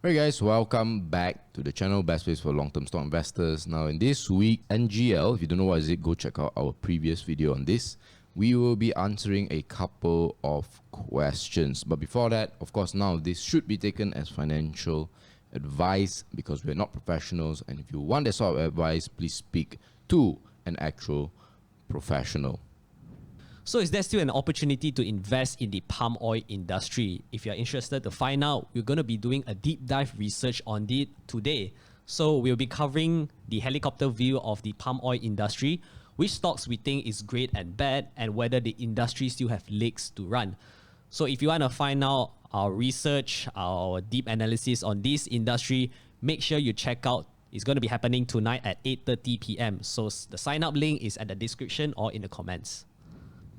Hey guys, welcome back to the channel, best place for long-term stock investors. Now in this week, NGL, if you don't know what is it, go check out our previous video on this. We will be answering a couple of questions. But before that, of course, now this should be taken as financial advice because we're not professionals. And if you want that sort of advice, please speak to an actual professional. So is there still an opportunity to invest in the palm oil industry? If you're interested to find out, we're going to be doing a deep dive research on it today. So we'll be covering the helicopter view of the palm oil industry, which stocks we think is great and bad, and whether the industry still have legs to run. So if you want to find out our research, our deep analysis on this industry, make sure you check out. It's going to be happening tonight at 8:30 p.m. So the sign up link is at the description or in the comments.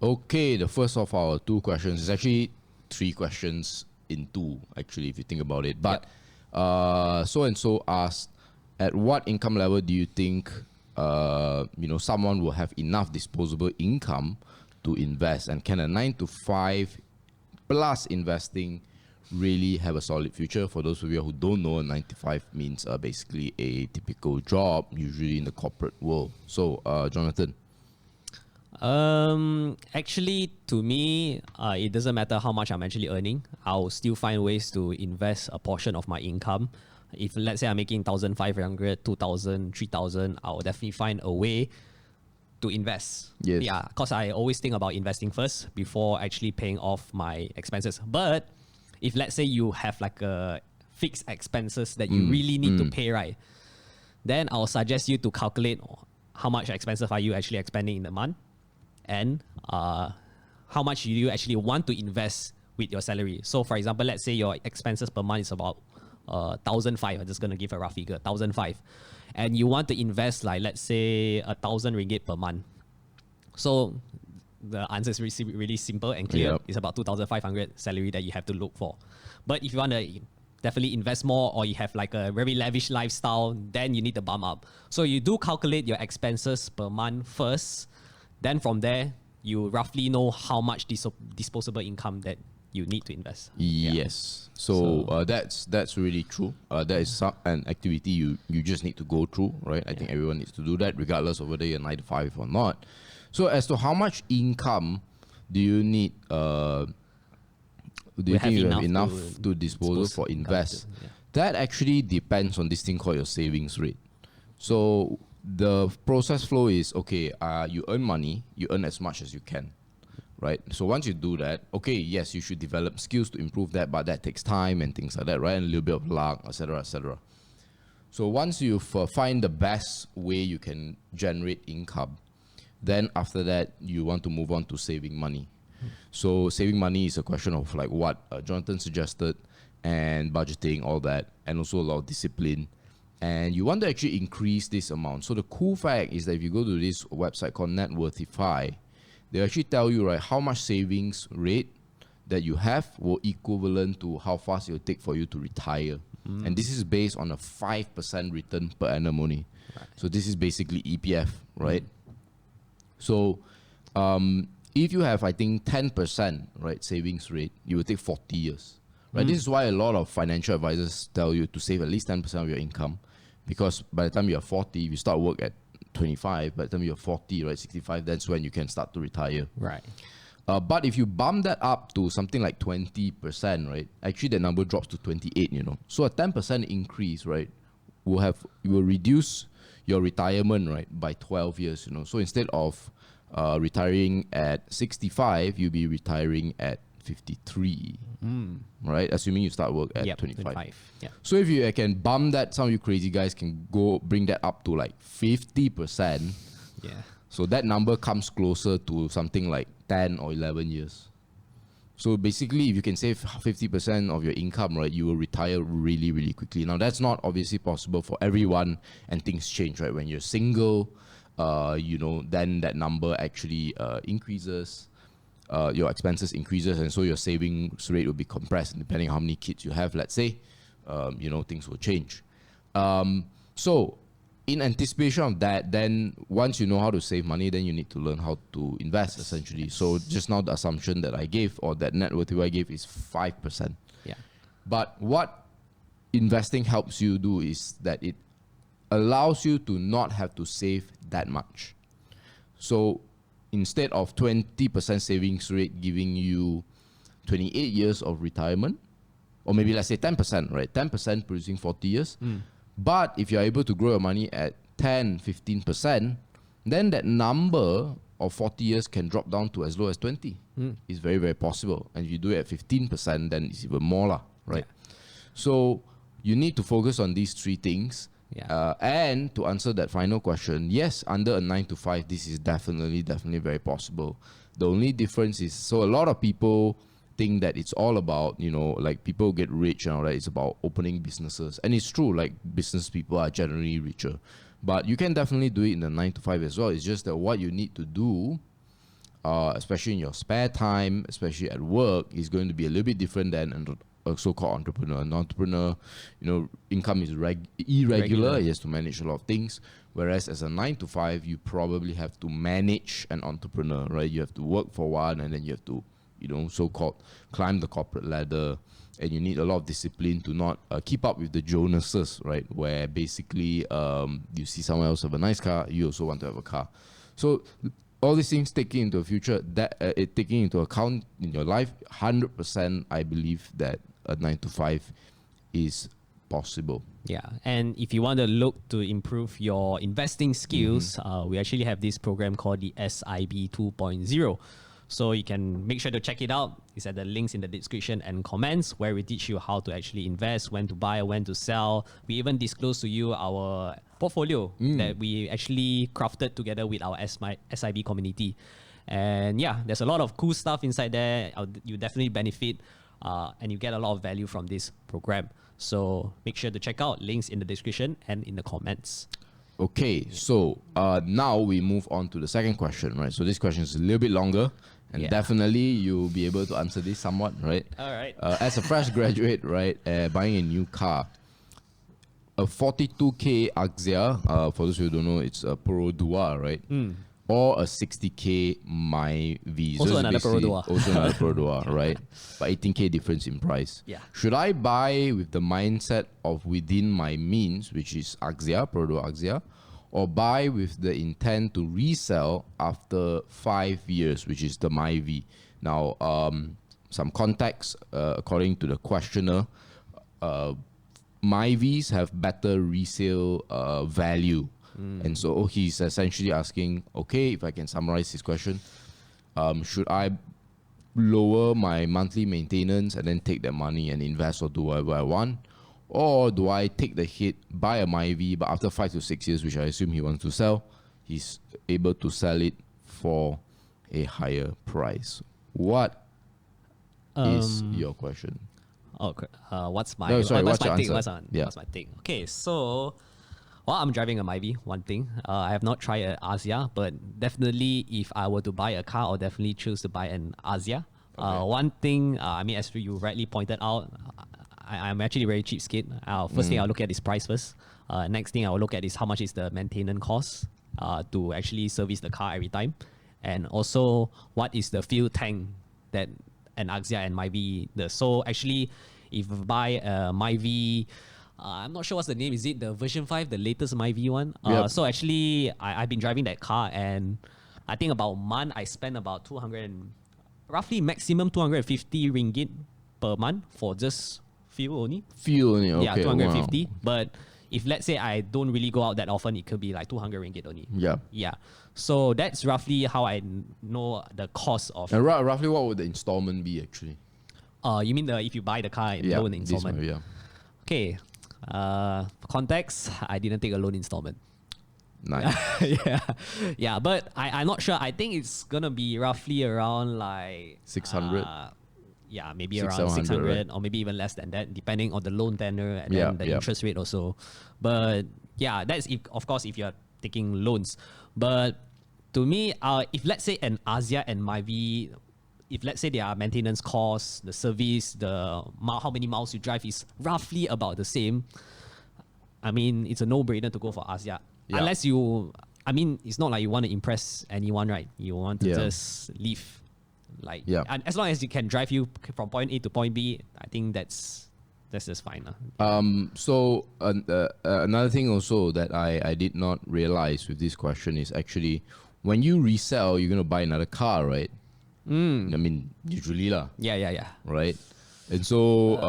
Okay, the first of our two questions is actually three questions in two, actually, if you think about it. But so-and-so asked, at what income level do you think someone will have enough disposable income to invest? And can a 9 to 5 plus investing really have a solid future? For those of you who don't know, a 9 to 5 means basically a typical job, usually in the corporate world. So, Jonathan. Actually, to me, it doesn't matter how much I'm actually earning. I'll still find ways to invest a portion of my income. If let's say I'm making 1,500, 2,000, 3,000, I'll definitely find a way to invest. Yes. Yeah, because I always think about investing first before actually paying off my expenses. But if let's say you have like a fixed expenses that you really need to pay, right? Then I'll suggest you to calculate how much expenses are you actually expending in the month, and how much do you actually want to invest with your salary. So for example, let's say your expenses per month is about 1,500. I'm just going to give a rough figure, 1,500. And you want to invest like, let's say 1,000 ringgit per month. So the answer is really simple and clear. Yep. It's about 2,500 salary that you have to look for. But if you want to definitely invest more, or you have like a very lavish lifestyle, then you need to bump up. So you do calculate your expenses per month first. Then from there, you roughly know how much disposable income that you need to invest. Yes. So that's really true. That is an activity you just need to go through, right? I think everyone needs to do that, regardless of whether you're 9 to 5 or not. So as to how much income do you need? Do you think you have enough to dispose for invest? That actually depends on this thing called your savings rate. So the process flow is, okay, you earn money, you earn as much as you can, right? So once you do that, okay, yes, you should develop skills to improve that, but that takes time and things like that, right? And a little bit of luck, etc., etc. So once you find the best way you can generate income, then after that, you want to move on to saving money. So saving money is a question of like what Jonathan suggested, and budgeting, all that, and also a lot of discipline. And you want to actually increase this amount. So the cool fact is that if you go to this website called Networthify, they actually tell you, right, how much savings rate that you have will equivalent to how fast it will take for you to retire. And this is based on a 5% return per annum only. Right. So this is basically EPF, right? So if you have, I think, 10%, right, savings rate, you will take 40 years. Right? This is why a lot of financial advisors tell you to save at least 10% of your income, because by the time you're 40, if you start work at 25, by the time you're 40, right, 65, that's when you can start to retire. Right. But if you bump that up to something like 20%, right, actually the number drops to 28, So a 10% increase, right, will reduce your retirement, right, by 12 years, So instead of retiring at 65, you'll be retiring at 53, right? Assuming you start work at 25. Yeah. So if you can bump that, some of you crazy guys can go bring that up to like 50%. Yeah. So that number comes closer to something like 10 or 11 years. So basically, if you can save 50% of your income, right, you will retire really, really quickly. Now, that's not obviously possible for everyone, and things change, right? When you're single, then that number actually increases. Your expenses increases, and so your savings rate will be compressed. Depending on how many kids you have, let's say, things will change. So in anticipation of that, then once you know how to save money, then you need to learn how to invest, essentially. So just now the assumption that I gave, or that net worth I gave, is 5%. Yeah. But what investing helps you do is that it allows you to not have to save that much. So instead of 20% savings rate giving you 28 years of retirement, or maybe let's say 10%, right? 10% producing 40 years. But if you're able to grow your money at 10, 15%, then that number of 40 years can drop down to as low as 20. It's very, very possible. And if you do it at 15%, then it's even more, right? Yeah. So you need to focus on these three things. Yeah. And to answer that final question, yes, under a 9 to 5, this is definitely very possible. The only difference is, so a lot of people think that it's all about, you know, like people get rich and all that. It's about opening businesses. And it's true, like business people are generally richer. But you can definitely do it in the 9 to 5 as well. It's just that what you need to do, especially in your spare time, especially at work, is going to be a little bit different than a so-called entrepreneur. An entrepreneur, you know, income is irregular. He has to manage a lot of things. Whereas as a 9 to 5, you probably have to manage an entrepreneur, right? You have to work for one, and then you have to, you know, so-called climb the corporate ladder. And you need a lot of discipline to not keep up with the Jonases, right? Where basically you see someone else have a nice car, you also want to have a car. So all these things taking into taking into account in your life, 100%, I believe that a 9 to 5 is possible. Yeah, and if you want to look to improve your investing skills, we actually have this program called the SIB 2.0. So you can make sure to check it out. It's at the links in the description and comments, where we teach you how to actually invest, when to buy, when to sell. We even disclose to you our portfolio that we actually crafted together with our SIB community. And yeah, there's a lot of cool stuff inside there. You definitely benefit and you get a lot of value from this program. So make sure to check out, links in the description and in the comments. Okay, so now we move on to the second question, right? So this question is a little bit longer, and definitely you'll be able to answer this somewhat, right? All right. As a fresh graduate, right, buying a new car, a 42K Axia, for those who don't know, it's a Pro Dua, right? Or a 60K MyVi. Also another Pro Dua. Also another Pro Dua, right? But 18K difference in price. Yeah. Should I buy with the mindset of within my means, which is Axia, Pro Dua Axia, or buy with the intent to resell after 5 years, which is the MyVi? Now, some context, according to the questioner, MyVis have better resale value. And so he's essentially asking, okay, if I can summarize his question, should I lower my monthly maintenance and then take that money and invest or do whatever I want? Or do I take the hit, buy a MyVi, but after 5 to 6 years, which I assume he wants to sell, he's able to sell it for a higher price? What is your question? Okay. What's my what's your take? answer? What's my take? Okay, so I'm driving a MyVi, one thing. I have not tried an Axia, but definitely if I were to buy a car, I'll definitely choose to buy an Axia. Okay. One thing, I mean, as you rightly pointed out, I'm actually very cheapskate. First thing I'll look at is price first. Next thing I will look at is how much is the maintenance cost to actually service the car every time. And also, what is the fuel tank that an Axia and MyVi does. So actually, if I buy a MyVi, I'm not sure what's the name. Is it the version 5, the latest MyVi one? Yep. So actually, I've been driving that car, and I think about a month, I spend about 200 and roughly maximum 250 ringgit per month for just fuel only. Fuel only, okay. Yeah, 250. Wow. But if let's say I don't really go out that often, it could be like 200 ringgit only. Yeah. Yeah. So that's roughly how I know the cost of. And roughly what would the installment be actually? You mean if you buy the car in loan installment? Yeah. Okay. For context, I didn't take a loan installment. Nice. Yeah. But I'm not sure. I think it's gonna be roughly around like 600. Yeah, maybe around 600, right? Or maybe even less than that, depending on the loan tenor and then the interest rate also. But yeah, that's if you're taking loans. But to me, if let's say an Axia and MyVi, if let's say their maintenance costs, the service, how many miles you drive is roughly about the same, I mean, it's a no-brainer to go for Axia. Yeah. Unless it's not like you want to impress anyone, right? You want to just live. And as long as it can drive you from point A to point B, I think that's That's just fine. So another thing also that I did not realize with this question is actually when you resell, you're gonna buy another car, right? I mean, usually lah. Yeah. Right? And so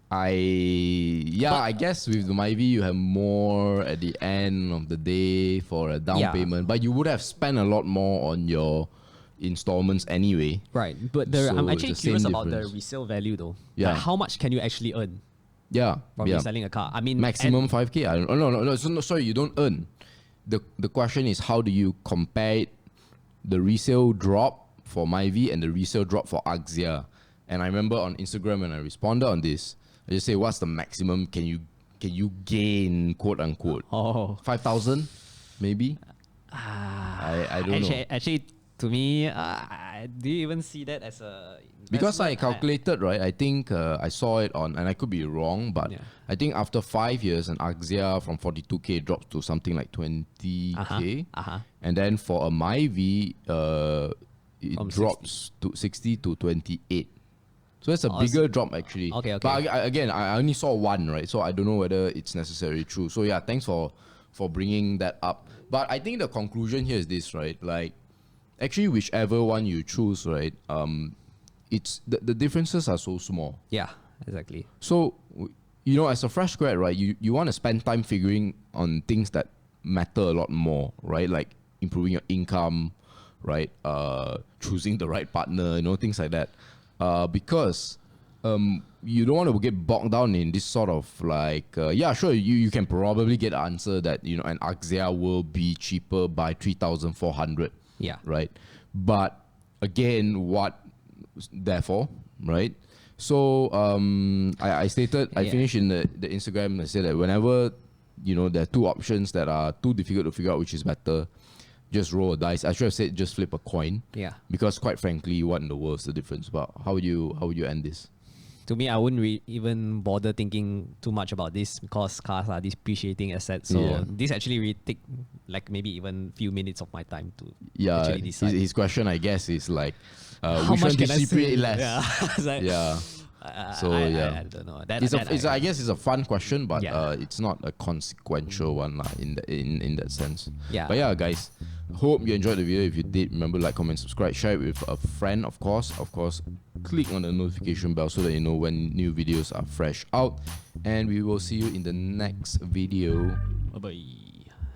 I guess with the MyVi you have more at the end of the day for a down payment, but you would have spent a lot more on your installments anyway. Right, but I'm actually curious about the resale value though. Yeah. Like how much can you actually earn Yeah. from reselling a car? I mean, Maximum 5K. No. So, sorry, you don't earn. The question is how do you compare the resale drop for MyVi and the resale drop for Axia? And I remember on Instagram when I responded on this, I just say, what's the maximum can you gain, quote unquote? 5,000 maybe. I don't know. Actually, to me, do you even see that as a because I calculated, right? I think I saw it on, and I could be wrong, but I think after 5 years, an Axia from 42K drops to something like 20K, and then for a MyVi, it drops to 60 to 28. So it's a bigger drop actually. Okay. But again, I only saw one, right? So I don't know whether it's necessarily true. So yeah, thanks for bringing that up. But I think the conclusion here is this, right? Like, actually, whichever one you choose, right? It's the differences are so small. Yeah, exactly. So as a fresh grad, right? You want to spend time figuring on things that matter a lot more, right? Like improving your income, right? Choosing the right partner, things like that. Because you don't want to get bogged down in this sort of like, sure, you can probably get an answer that, an Axia will be cheaper by 3,400. Yeah. Right. But again, therefore, right? So I stated, I finished in the Instagram, I said that whenever, there are two options that are too difficult to figure out which is better, just roll a dice. I should have said just flip a coin. Yeah. Because quite frankly, what in the world is the difference? But how would you end this? To me, I wouldn't even bother thinking too much about this because cars are depreciating assets. So this actually really take like maybe even few minutes of my time to actually decide. His question, I guess, is like, how which much one can I depreciate save? less? Yeah. I don't know. I guess it's a fun question, but it's not a consequential one in that sense. Yeah. But yeah, guys, hope you enjoyed the video. If you did, remember like, comment, subscribe, share it with a friend, of course. Click on the notification bell so that you know when new videos are fresh out. And we will see you in the next video. Bye-bye.